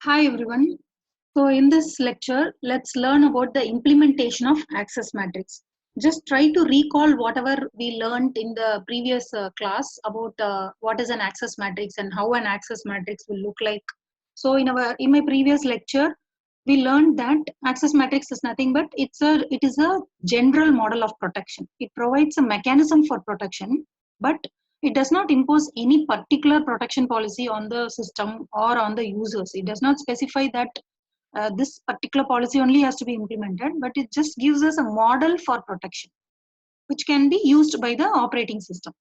Hi everyone. So in this lecture, let's learn about the implementation of access matrix. Just try to recall whatever we learned in the previous class about what is an access matrix and how an access matrix will look like. So in my previous lecture, we learned that access matrix is nothing but it is a general model of protection. It provides a mechanism for protection, but it does not impose any particular protection policy on the system or on the users. It does not specify that this particular policy only has to be implemented, but it just gives us a model for protection, which can be used by the operating system.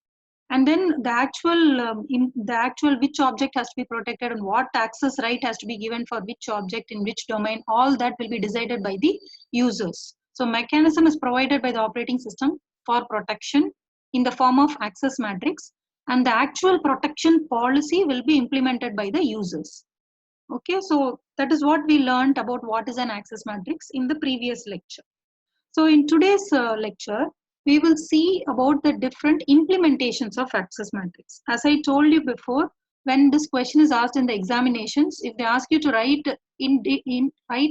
And then the actual which object has to be protected and what access right has to be given for which object in which domain, all that will be decided by the users. So mechanism is provided by the operating system for protection in the form of access matrix, and the actual protection policy will be implemented by the users. Okay, so that is what we learned about what is an access matrix in the previous lecture. So in today's lecture, we will see about the different implementations of access matrix. As I told you before, when this question is asked in the examinations, if they ask you to write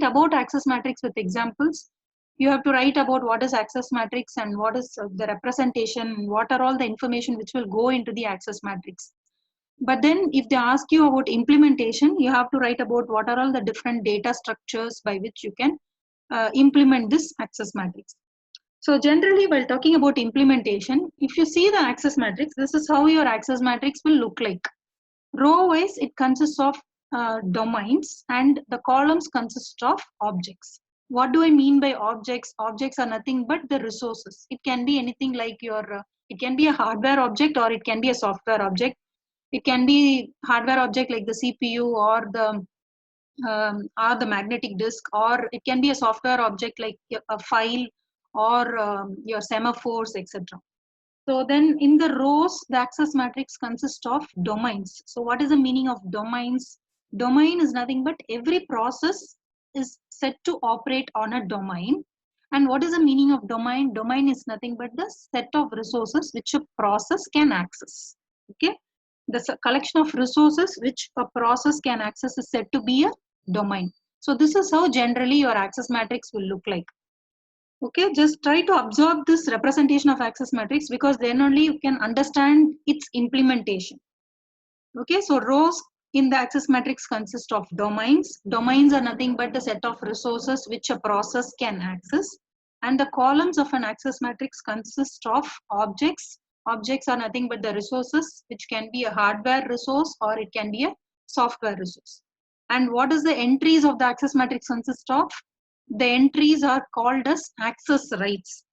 about access matrix with examples, you have to write about what is access matrix and what is the representation, what are all the information which will go into the access matrix. But then if they ask you about implementation, you have to write about what are all the different data structures by which you can implement this access matrix. So generally, while talking about implementation, if you see the access matrix, this is how your access matrix will look like. Row wise, it consists of domains and the columns consist of objects. What do I mean by objects? Objects are nothing but the resources. It can be anything like it can be a hardware object or it can be a software object. It can be hardware object like the CPU or the magnetic disk, or it can be a software object like a file or your semaphores, etc. So then in the rows, the access matrix consists of domains. So what is the meaning of domains? Domain is nothing but every process is set to operate on a domain. And what is the meaning of domain? Domain is nothing but the set of resources which a process can access. Okay. The collection of resources which a process can access is said to be a domain. So this is how generally your access matrix will look like. Okay, just try to absorb this representation of access matrix because then only you can understand its implementation. Okay, so rows in the access matrix consist of domains. Domains are nothing but the set of resources which a process can access. And the columns of an access matrix consist of objects. Objects are nothing but the resources which can be a hardware resource or it can be a software resource. And what is the entries of the access matrix consist of? The entries are called as access rights.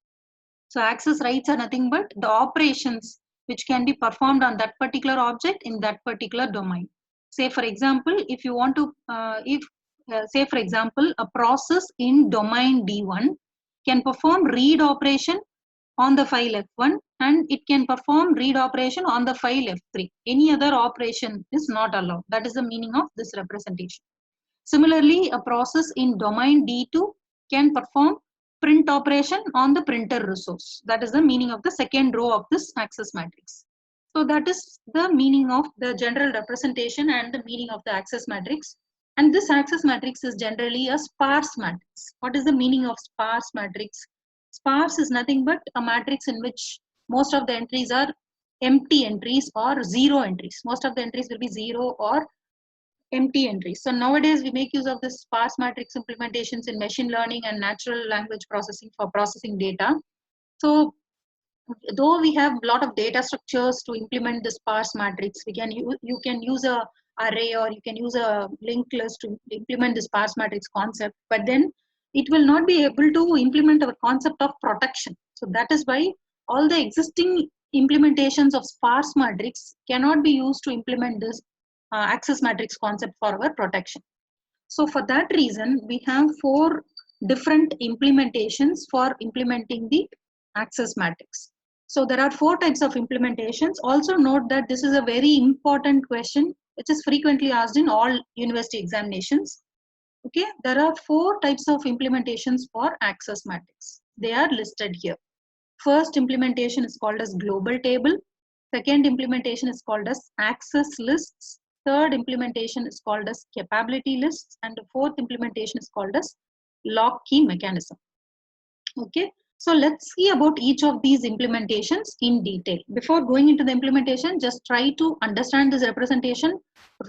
So access rights are nothing but the operations which can be performed on that particular object in that particular domain. Say for example, if you want to, say for example, a process in domain D1 can perform read operation on the file F1 and it can perform read operation on the file F3. Any other operation is not allowed. That is the meaning of this representation. Similarly, a process in domain D2 can perform print operation on the printer resource. That is the meaning of the second row of this access matrix. So that is the meaning of the general representation and the meaning of the access matrix. And this access matrix is generally a sparse matrix. What is the meaning of sparse matrix? Sparse is nothing but a matrix in which most of the entries are empty entries or zero entries. Most of the entries will be zero or empty entries. So nowadays we make use of this sparse matrix implementations in machine learning and natural language processing for processing data. So though we have a lot of data structures to implement the sparse matrix, you can use a array or you can use a linked list to implement the sparse matrix concept, but then it will not be able to implement our concept of protection. So that is why all the existing implementations of sparse matrix cannot be used to implement this access matrix concept for our protection. So for that reason, we have 4 different implementations for implementing the access matrix. So there are 4 types of implementations. Also note that this is a very important question which is frequently asked in all university examinations. Okay, there are 4 types of implementations for access matrix. They are listed here. First implementation is called as global table. Second implementation is called as access lists. third implementation is called as capability lists, and the fourth implementation is called as lock key mechanism. Okay, so let's see about each of these implementations in detail. Before going into the implementation, just try to understand this representation.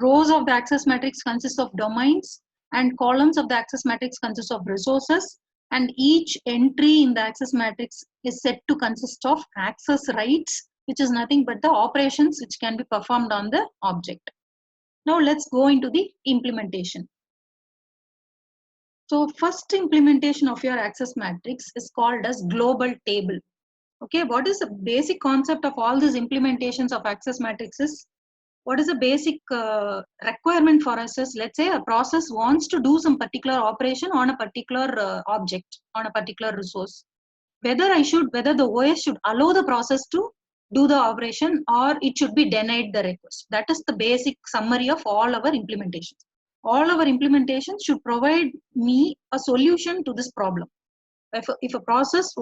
Rows of the access matrix consist of domains, and columns of the access matrix consist of resources, and each entry in the access matrix is said to consist of access rights, which is nothing but the operations which can be performed on the object. Now let's go into the implementation. So first implementation of your access matrix is called as global table. Okay, what is the basic concept of all these implementations of access matrices? What is the basic requirement for us is, let's say a process wants to do some particular operation on a particular object, on a particular resource. Whether the OS should allow the process to do the operation, or it should be denied the request. That is the basic summary of all our implementations. All our implementations should provide me a solution to this problem. If a process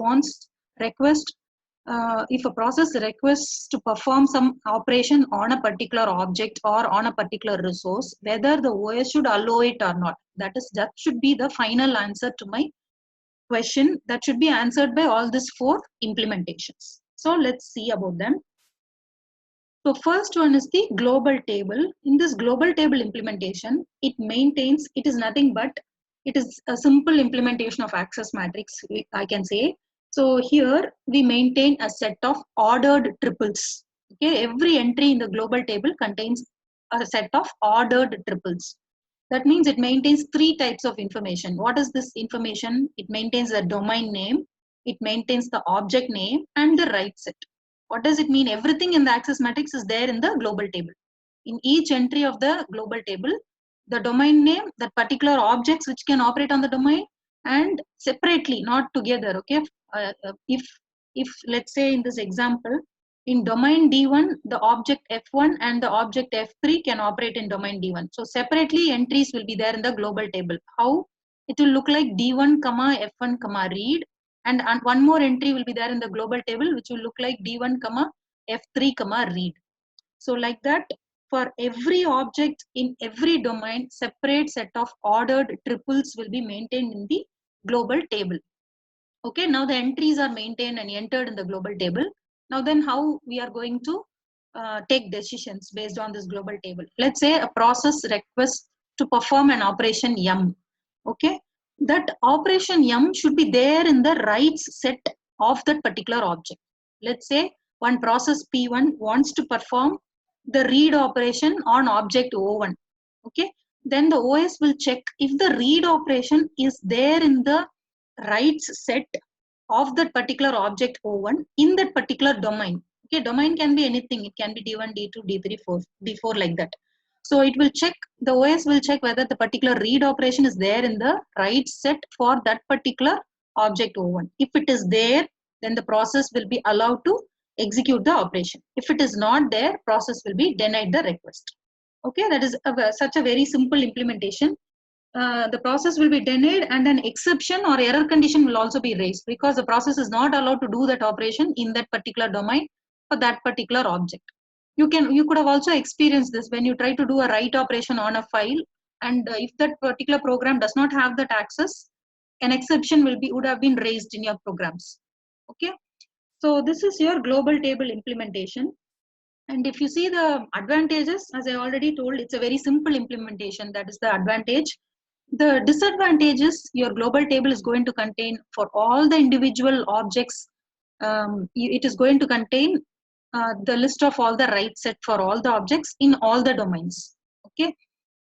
requests to perform some operation on a particular object or on a particular resource, whether the OS should allow it or not, that should be the final answer to my question. That should be answered by all these four implementations. So let's see about them. So first one is the global table. In this global table implementation, it is nothing but, it is a simple implementation of access matrix, I can say. So here we maintain a set of ordered triples. Okay, every entry in the global table contains a set of ordered triples. That means it maintains three types of information. What is this information? It maintains the domain name, it maintains the object name, and the right set. What does it mean? Everything in the access matrix is there in the global table. In each entry of the global table, the domain name, the particular objects which can operate on the domain, and separately, not together. Okay, if let's say in this example, in domain D1, the object F1 and the object F3 can operate in domain D1. So separately entries will be there in the global table. How? It will look like D1, F1, read, and one more entry will be there in the global table which will look like D1, F3, read. So like that, for every object in every domain, separate set of ordered triples will be maintained in the global table. Okay, now the entries are maintained and entered in the global table. Now then, how we are going to take decisions based on this global table? Let's say a process requests to perform an operation M. Okay, that operation M should be there in the rights set of that particular object. Let's say one process P1 wants to perform the read operation on object O1. Okay, then the OS will check if the read operation is there in the rights set of that particular object O1 in that particular domain. Okay, domain can be anything. It can be D1, D2, D3, D4 like that. So it will check, the OS will check whether the particular read operation is there in the rights set for that particular object O1. If it is there, then the process will be allowed to execute the operation. If it is not there, process will be denied the request. Okay, that is such a very simple implementation. The process will be denied, and an exception or error condition will also be raised because the process is not allowed to do that operation in that particular domain for that particular object. You could have also experienced this when you try to do a write operation on a file, and if that particular program does not have that access, an exception would have been raised in your programs. Okay, so this is your global table implementation. And if you see the advantages, as I already told, it's a very simple implementation. That is the advantage. The disadvantage is your global table is going to contain for all the individual objects, it is going to contain the list of all the rights set for all the objects in all the domains. Okay,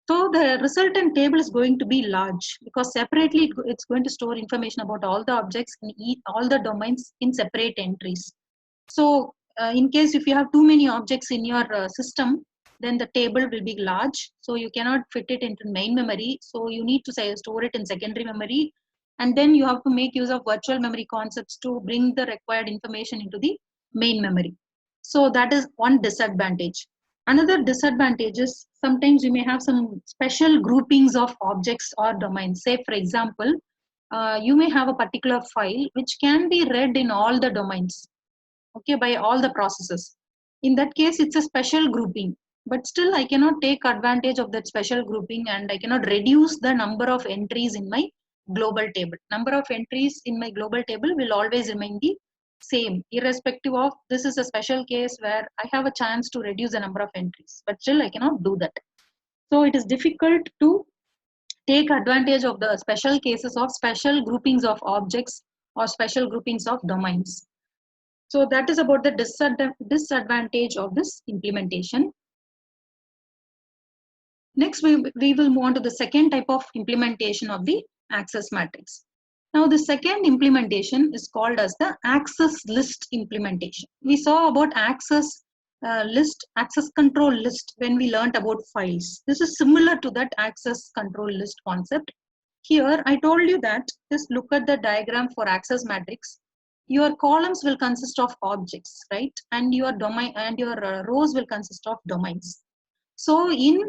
so the resultant table is going to be large because separately it's going to store information about all the objects in all the domains in separate entries. So in case if you have too many objects in your system, then the table will be large. So you cannot fit it into main memory. So you need to say store it in secondary memory. And then you have to make use of virtual memory concepts to bring the required information into the main memory. So that is one disadvantage. Another disadvantage is sometimes you may have some special groupings of objects or domains. Say for example, you may have a particular file which can be read in all the domains, okay, by all the processes. In that case, it's a special grouping. but still I cannot take advantage of that special grouping, and I cannot reduce the number of entries in my global table. Number of entries in my global table will always remain the same, irrespective of this is a special case where I have a chance to reduce the number of entries, but still I cannot do that. So it is difficult to take advantage of the special cases of special groupings of objects or special groupings of domains. So that is about the disadvantage of this implementation. Next, we will move on to the second type of implementation of the access matrix. Now, the second implementation is called as the access list implementation. We saw about access list, access control list when we learned about files. This is similar to that access control list concept. Here, I told you that just look at the diagram for access matrix. Your columns will consist of objects, right? And your domain and your rows will consist of domains. So in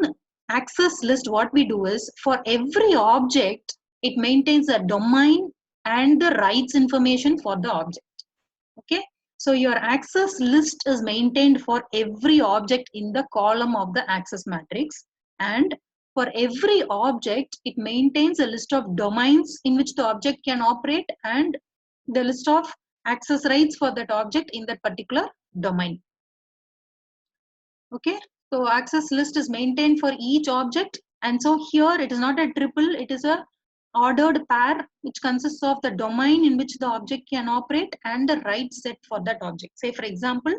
access list, what we do is for every object, it maintains a domain and the rights information for the object. Okay. So your access list is maintained for every object in the column of the access matrix, and for every object, it maintains a list of domains in which the object can operate and the list of access rights for that object in that particular domain. Okay, so access list is maintained for each object, and so here it is not a triple, it is a ordered pair which consists of the domain in which the object can operate and the right set for that object. Say for example,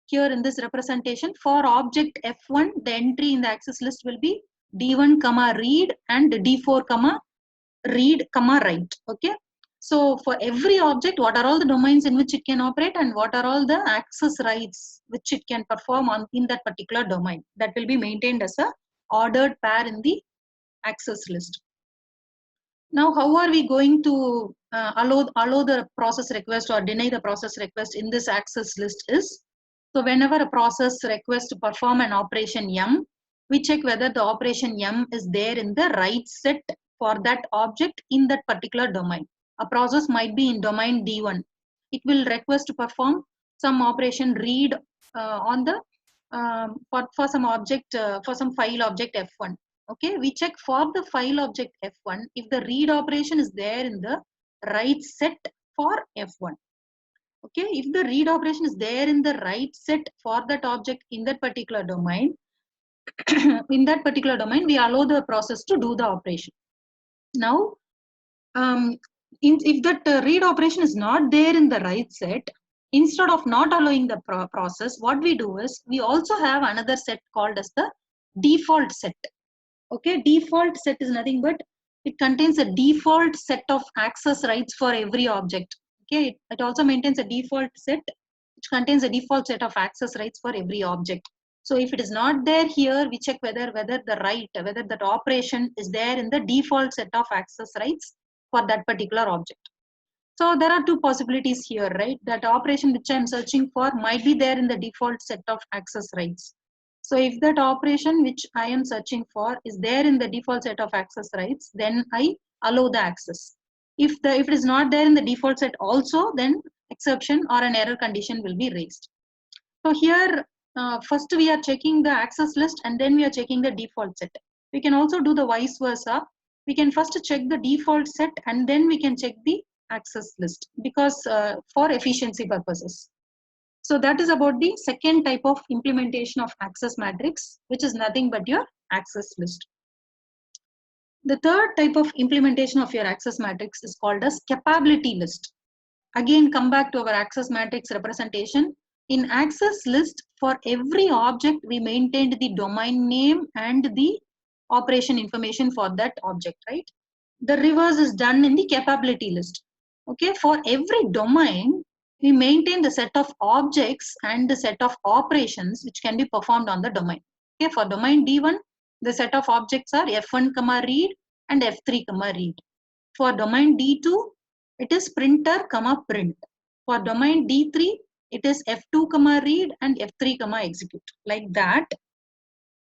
here in this representation for object F1, the entry in the access list will be D1 comma read and D4 comma read comma write. Okay, so for every object, what are all the domains in which it can operate and what are all the access rights which it can perform on in that particular domain, that will be maintained as a ordered pair in the access list. Now, how are we going to allow the process request or deny the process request in this access list is, so whenever a process requests to perform an operation M, we check whether the operation M is there in the right set for that object in that particular domain. A process might be in domain D1. It will request to perform some operation read on the for some object for some file object F1. Okay, we check for the file object F1 if the read operation is there in the right set for F1. Okay, if the read operation is there in the right set for that object in that particular domain, we allow the process to do the operation. Now, if that read operation is not there in the right set, instead of not allowing the process, what we do is we also have another set called as the default set. Okay, default set is nothing but it contains a default set of access rights for every object. Okay, it also maintains a default set which contains a default set of access rights for every object. So if it is not there here, we check whether that operation is there in the default set of access rights for that particular object. So there are two possibilities here, right? That operation which I am searching for might be there in the default set of access rights. So if that operation which I am searching for is there in the default set of access rights, then I allow the access. If it is not there in the default set also, then exception or an error condition will be raised. So here, first we are checking the access list and then we are checking the default set. We can also do the vice versa. We can first check the default set and then we can check the access list, because for efficiency purposes. So that is about the second type of implementation of access matrix, which is nothing but your access list. The third type of implementation of your access matrix is called as capability list. Again, come back to our access matrix representation. In access list, for every object, we maintained the domain name and the operation information for that object, right? The reverse is done in the capability list. Okay, for every domain, we maintain the set of objects and the set of operations which can be performed on the domain. Okay, for domain D1, the set of objects are F1, read and F3, read. For domain D2, it is printer, print. For domain D3, it is F2, read and F3, execute. Like that,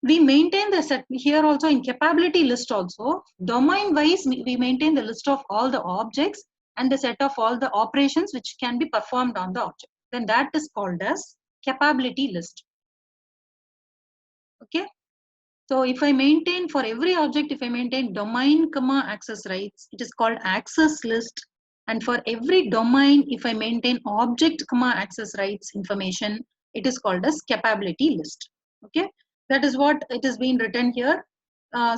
we maintain the set here also in capability list also. Domain wise, we maintain the list of all the objects and the set of all the operations which can be performed on the object. Then that is called as capability list. Okay. So if I maintain for every object, if I maintain domain comma access rights, it is called access list. And for every domain, if I maintain object comma access rights information, it is called as capability list. Okay, that is what it is being written here.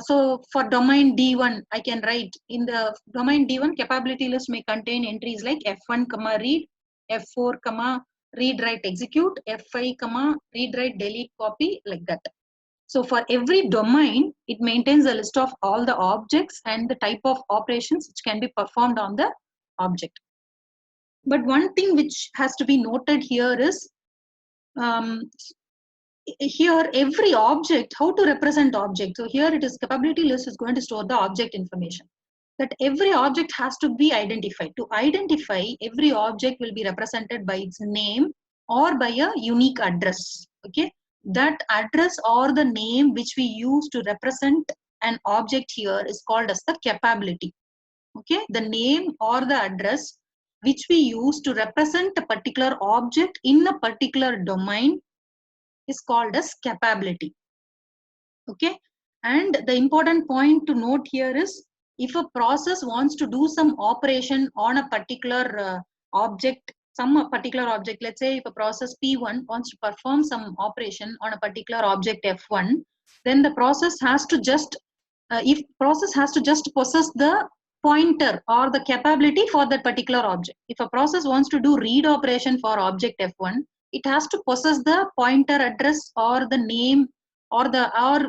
So for domain D1, I can write in the domain D1 capability list may contain entries like F1 comma read, F4 comma read write execute, F5 comma read write delete copy, like that. So for every domain, it maintains a list of all the objects and the type of operations which can be performed on the object. But one thing which has to be noted here is, um, here every object, how to represent object. So here it is capability list is going to store the object information. That every object has to be identified. To identify, every object will be represented by its name or by a unique address. Okay, that address or the name which we use to represent an object here is called as the capability. Okay, the name or the address which we use to represent a particular object in a particular domain is called as capability. Okay, and the important point to note here is, if a process wants to do some operation on a particular object, some particular object, let's say if a process P1 wants to perform some operation on a particular object F1, then the process has to just if process has to just possess the pointer or the capability for that particular object. If a process wants to do read operation for object F1, it has to possess the pointer address or the name or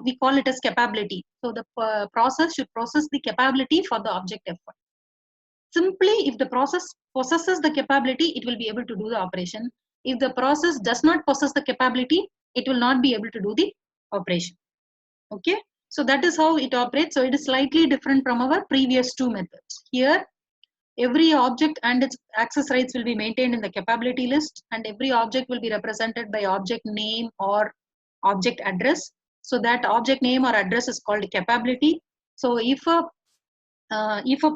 we call it as capability. So the process should process the capability for the object F1. Simply, if the process possesses the capability, it will be able to do the operation. If the process does not possess the capability, it will not be able to do the operation. Okay, so that is how it operates. So it is slightly different from our previous two methods. Here, every object and its access rights will be maintained in the capability list, and every object will be represented by object name or object address. So that object name or address is called capability. So if a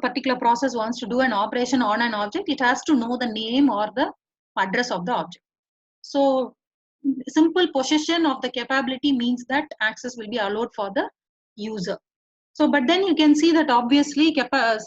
particular process wants to do an operation on an object, it has to know the name or the address of the object. So simple possession of the capability means that access will be allowed for the user. So, but then you can see that obviously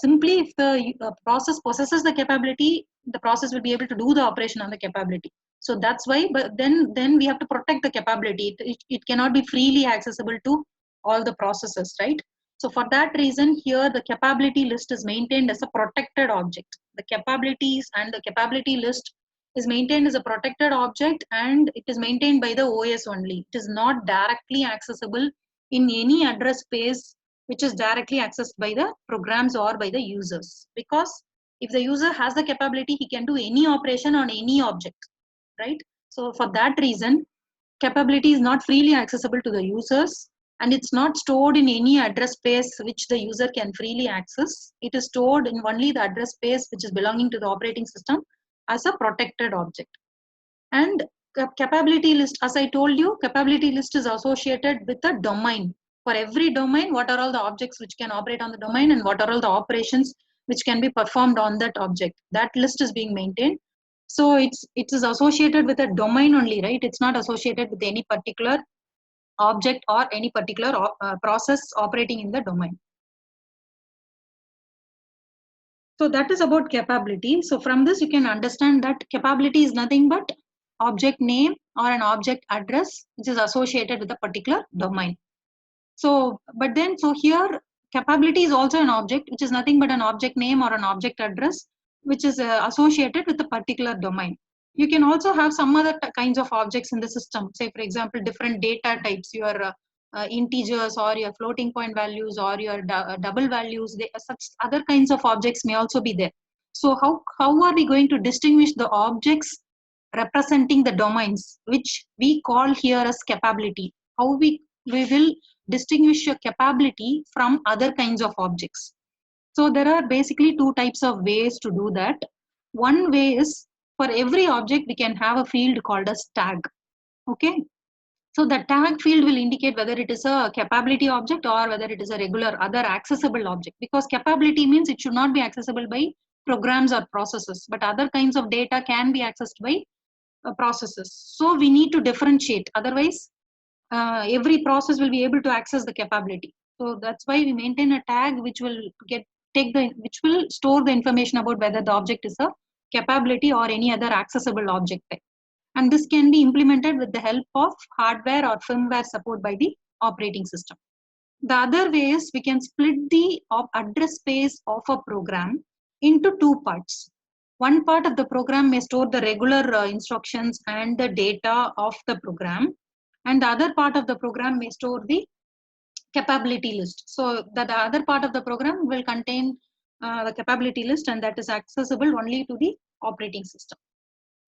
simply if the process possesses the capability, the process will be able to do the operation on the capability. So that's why, but then we have to protect the capability. It cannot be freely accessible to all the processes, right? So for that reason, here the capability list is maintained as a protected object. The capabilities and the capability list is maintained as a protected object, and it is maintained by the OS only. It is not directly accessible in any address space which is directly accessed by the programs or by the users. Because if the user has the capability, he can do any operation on any object, right? So for that reason, capability is not freely accessible to the users, and it's not stored in any address space which the user can freely access. It is stored in only the address space which is belonging to the operating system as a protected object. And capability list, as I told you, capability list is associated with a domain. For every domain, what are all the objects which can operate on the domain and what are all the operations which can be performed on that object. That list is being maintained. So it is associated with a domain only, right? It's not associated with any particular object or any particular process operating in the domain. So that is about capability. So from this, you can understand that capability is nothing but object name or an object address which is associated with a particular domain. So, but then, so here capability is also an object which is nothing but an object name or an object address which is associated with a particular domain. You can also have some other kinds of objects in the system. Say, for example, different data types, your integers or your floating point values or your double values. Such other kinds of objects may also be there. So how are we going to distinguish the objects representing the domains, which we call here as capability? How we will distinguish your capability from other kinds of objects? So there are basically two types of ways to do that. One way is, for every object we can have a field called as tag. Okay, so the tag field will indicate whether it is a capability object or whether it is a regular other accessible object, because capability means it should not be accessible by programs or processes, but other kinds of data can be accessed by processes. So we need to differentiate, otherwise every process will be able to access the capability. So that's why we maintain a tag which will which will store the information about whether the object is a capability or any other accessible object type. And this can be implemented with the help of hardware or firmware support by the operating system. The other way is we can split the address space of a program into two parts. One part of the program may store the regular instructions and the data of the program, and the other part of the program may store the capability list. So that the other part of the program will contain the capability list, and that is accessible only to the operating system.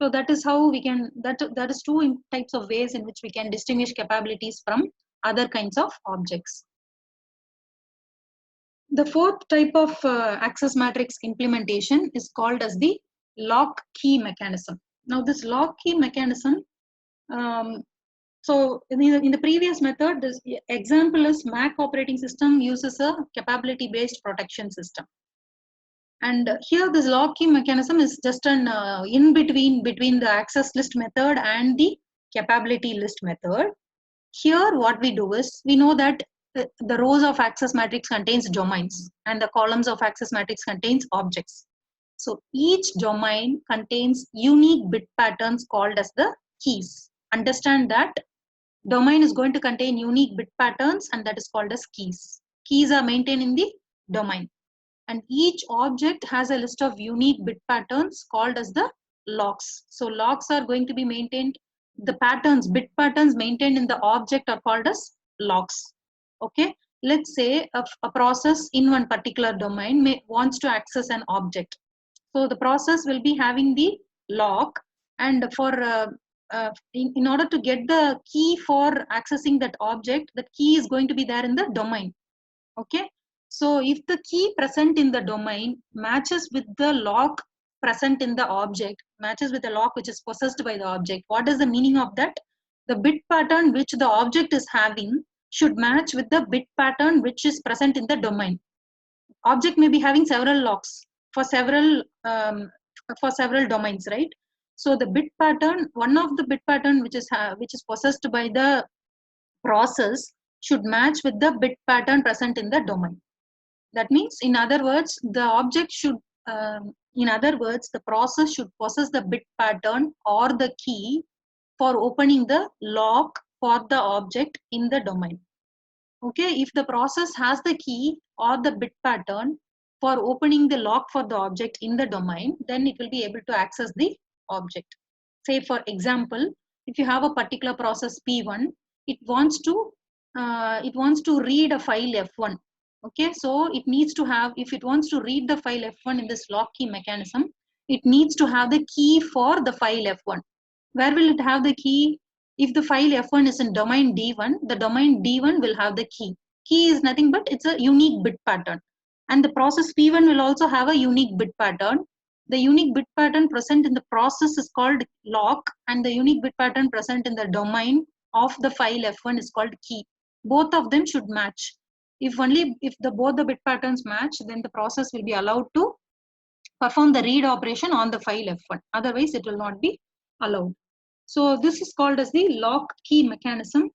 So that is how we can, that is two types of ways in which we can distinguish capabilities from other kinds of objects. The fourth type of access matrix implementation is called as the lock key mechanism. Now this lock key mechanism, so in the previous method, this example is Mac operating system uses a capability based protection system. And here this lock key mechanism is just an in between the access list method and the capability list method. Here what we do is, we know that the rows of access matrix contains domains and the columns of access matrix contains objects. So each domain contains unique bit patterns called as the keys. Understand that domain is going to contain unique bit patterns, and that is called as keys. Keys are maintained in the domain. And each object has a list of unique bit patterns called as the locks. So locks are going to be maintained, the patterns, bit patterns maintained in the object are called as locks. Okay, let's say a process in one particular domain wants to access an object. So the process will be having the lock, and for in order to get the key for accessing that object, that key is going to be there in the domain. Okay, so if the key present in the domain matches with the lock present in the object, matches with the lock which is possessed by the object, what is the meaning of that? The bit pattern which the object is having should match with the bit pattern which is present in the domain. Object may be having several locks for several domains, right? So the bit pattern, one of the bit pattern which is possessed by the process should match with the bit pattern present in the domain. That means, in other words, the object should, the process should possess the bit pattern or the key for opening the lock for the object in the domain. Okay, if the process has the key or the bit pattern for opening the lock for the object in the domain, then it will be able to access the object. Say for example, if you have a particular process P1, it wants to read a file F1. Okay, so it needs to have, if it wants to read the file F1 in this lock key mechanism, it needs to have the key for the file F1. Where will it have the key? If the file F1 is in domain D1, the domain D1 will have the key. Key is nothing but it's a unique bit pattern. And the process P1 will also have a unique bit pattern. The unique bit pattern present in the process is called lock, and the unique bit pattern present in the domain of the file F1 is called key. Both of them should match. If both the bit patterns match, then the process will be allowed to perform the read operation on the file F1. Otherwise, it will not be allowed. So this is called as the lock key mechanism.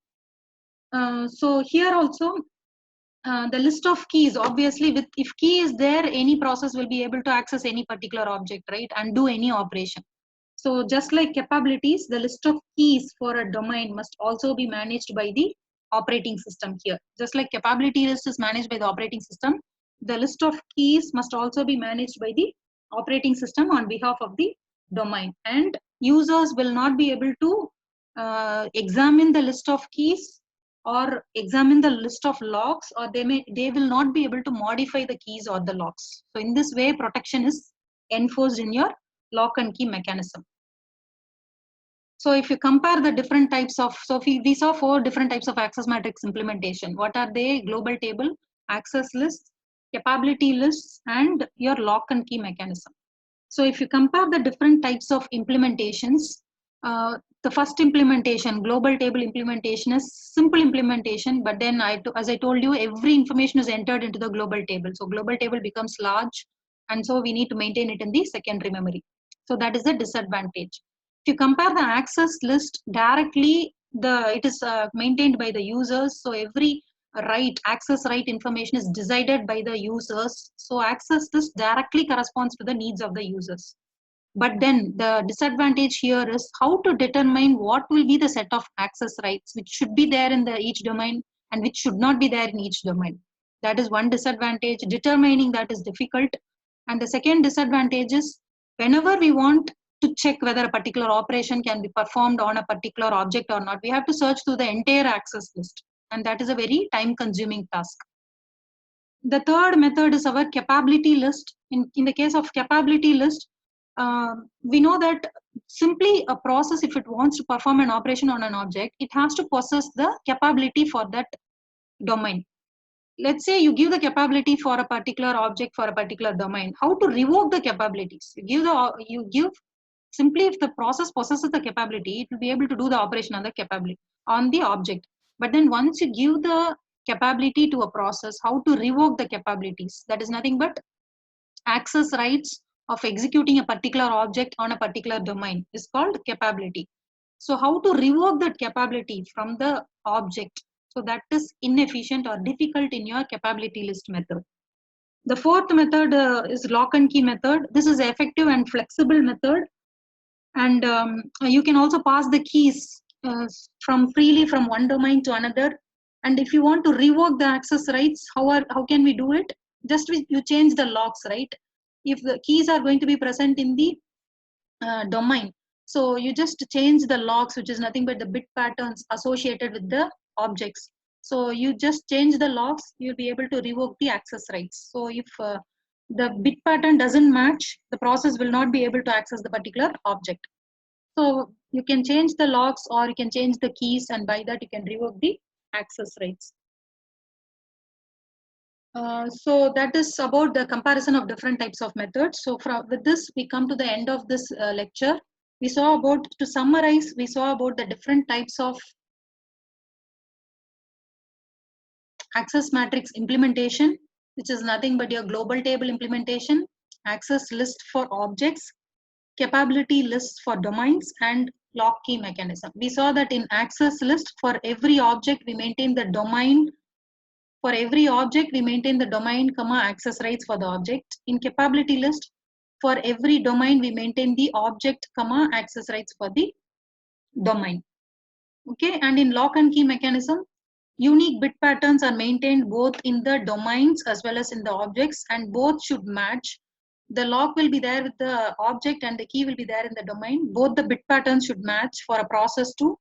So here also, the list of keys, obviously, if key is there, any process will be able to access any particular object, right, and do any operation. So just like capabilities, the list of keys for a domain must also be managed by the operating system here. Just like capability list is managed by the operating system, the list of keys must also be managed by the operating system on behalf of the domain. And users will not be able to examine the list of keys or examine the list of locks, or they will not be able to modify the keys or the locks. So in this way, protection is enforced in your lock and key mechanism. So if you compare the different types of, we saw 4 different types of access matrix implementation. What are they? Global table, access lists, capability lists, and your lock and key mechanism. So if you compare the different types of implementations, the first implementation, global table implementation, is simple implementation, but then as I told you, every information is entered into the global table. So global table becomes large, and so we need to maintain it in the secondary memory. So that is a disadvantage. If you compare the access list directly it is maintained by the users. So every access right information is decided by the users. So access this directly corresponds to the needs of the users. But then the disadvantage here is how to determine what will be the set of access rights which should be there in each domain and which should not be there in each domain. That is one disadvantage. Determining that is difficult. And the second disadvantage is whenever we want to check whether a particular operation can be performed on a particular object or not, we have to search through the entire access list. And that is a very time consuming task. The third method is our capability list. In the case of capability list, we know that simply a process, if it wants to perform an operation on an object, it has to possess the capability for that domain. Let's say you give the capability for a particular object for a particular domain. How to revoke the capabilities? You give simply if the process possesses the capability, it will be able to do the operation on the capability on the object. But then once you give the capability to a process, how to revoke the capabilities? That is nothing but access rights of executing a particular object on a particular domain is called capability. So how to revoke that capability from the object? So that is inefficient or difficult in your capability list method. The fourth method is lock and key method. This is effective and flexible method. And you can also pass the keys freely from one domain to another. And if you want to revoke the access rights, how can we do it? Just you change the locks, right? If the keys are going to be present in the domain, so you just change the locks, which is nothing but the bit patterns associated with the objects. So you just change the locks, you'll be able to revoke the access rights. So if the bit pattern doesn't match, the process will not be able to access the particular object. So you can change the locks or you can change the keys, and by that you can revoke the access rights. So that is about the comparison of different types of methods. So with this, we come to the end of this lecture. We saw about, to summarize, we saw about the different types of access matrix implementation, which is nothing but your global table implementation, access list for objects, capability lists for domains, and lock key mechanism. We saw that in access list, for every object, we maintain the domain. For every object, we maintain the domain, access rights for the object. In capability list, for every domain, we maintain the object, access rights for the domain. Okay, and in lock and key mechanism, unique bit patterns are maintained both in the domains as well as in the objects, and both should match. The lock will be there with the object and the key will be there in the domain. Both the bit patterns should match for a process to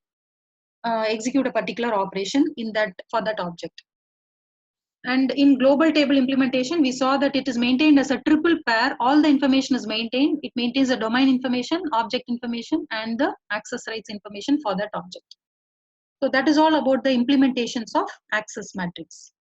execute a particular operation for that object. And in global table implementation, we saw that it is maintained as a triple pair. All the information is maintained. It maintains the domain information, object information, and the access rights information for that object. So that is all about the implementations of access matrix.